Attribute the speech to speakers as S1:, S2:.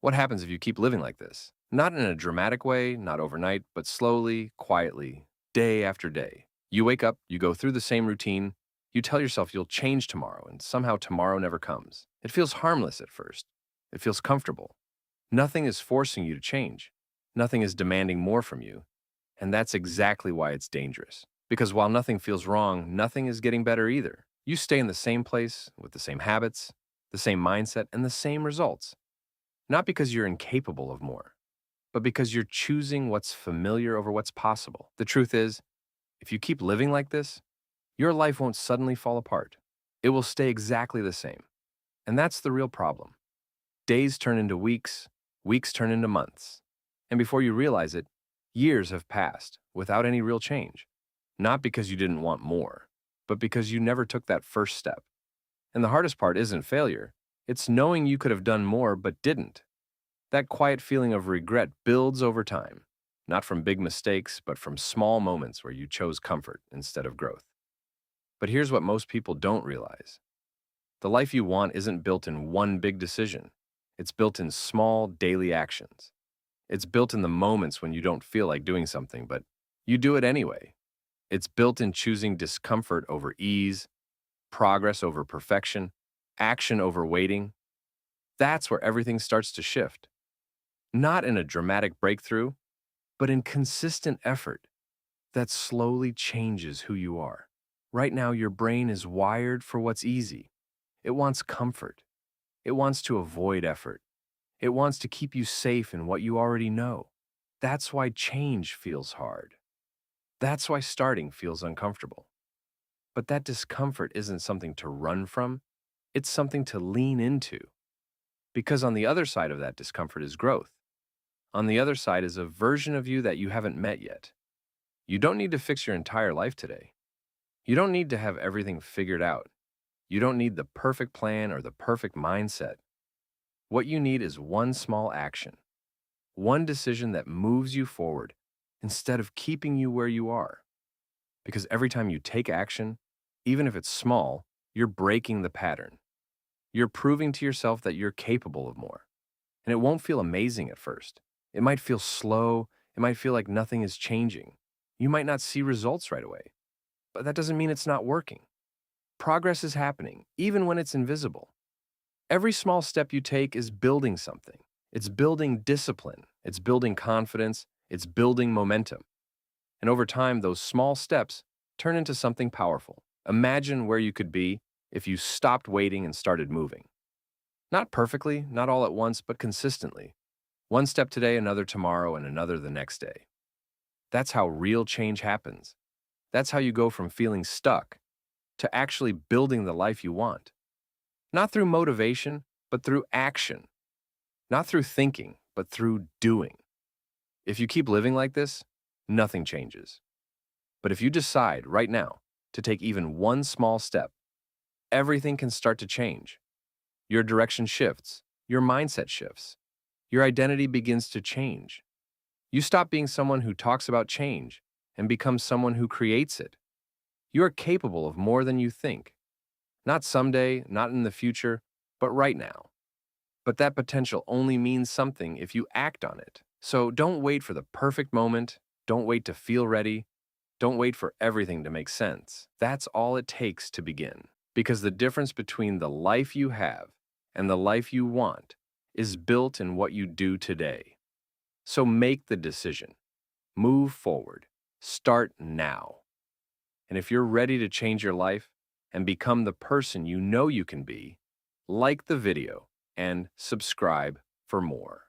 S1: What happens if you keep living like this? Not in a dramatic way, not overnight, but slowly, quietly, day after day. You wake up, you go through the same routine, you tell yourself you'll change tomorrow, and somehow tomorrow never comes. It feels harmless at first. It feels comfortable. Nothing is forcing you to change. Nothing is demanding more from you. And that's exactly why it's dangerous. Because while nothing feels wrong, nothing is getting better either. You stay in the same place, with the same habits, the same mindset, and the same results. Not because you're incapable of more, but because you're choosing what's familiar over what's possible. The truth is, if you keep living like this, your life won't suddenly fall apart. It will stay exactly the same. And that's the real problem. Days turn into weeks, weeks turn into months. And before you realize it, years have passed without any real change. Not because you didn't want more, but because you never took that first step. And the hardest part isn't failure, it's knowing you could have done more but didn't. That quiet feeling of regret builds over time, not from big mistakes, but from small moments where you chose comfort instead of growth. But here's what most people don't realize. The life you want isn't built in one big decision. It's built in small, daily actions. It's built in the moments when you don't feel like doing something, but you do it anyway. It's built in choosing discomfort over ease, progress over perfection, action over waiting. That's where everything starts to shift. Not in a dramatic breakthrough, but in consistent effort that slowly changes who you are. Right now, your brain is wired for what's easy. It wants comfort. It wants to avoid effort. It wants to keep you safe in what you already know. That's why change feels hard. That's why starting feels uncomfortable. But that discomfort isn't something to run from, it's something to lean into. Because on the other side of that discomfort is growth. On the other side is a version of you that you haven't met yet. You don't need to fix your entire life today. You don't need to have everything figured out. You don't need the perfect plan or the perfect mindset. What you need is one small action, one decision that moves you forward instead of keeping you where you are. Because every time you take action, even if it's small, you're breaking the pattern. You're proving to yourself that you're capable of more. And it won't feel amazing at first. It might feel slow. It might feel like nothing is changing. You might not see results right away. But that doesn't mean it's not working. Progress is happening, even when it's invisible. Every small step you take is building something. It's building discipline. It's building confidence. It's building momentum. And over time, those small steps turn into something powerful. Imagine where you could be if you stopped waiting and started moving. Not perfectly, not all at once, but consistently. One step today, another tomorrow, and another the next day. That's how real change happens. That's how you go from feeling stuck to actually building the life you want. Not through motivation, but through action. Not through thinking, but through doing. If you keep living like this, nothing changes. But if you decide right now to take even one small step, everything can start to change. Your direction shifts, your mindset shifts, your identity begins to change. You stop being someone who talks about change and become someone who creates it. You are capable of more than you think. Not someday, not in the future, but right now. But that potential only means something if you act on it. So don't wait for the perfect moment. Don't wait to feel ready. Don't wait for everything to make sense. That's all it takes to begin. Because the difference between the life you have and the life you want is built in what you do today. So make the decision. Move forward. Start now. And if you're ready to change your life and become the person you know you can be, like the video and subscribe for more.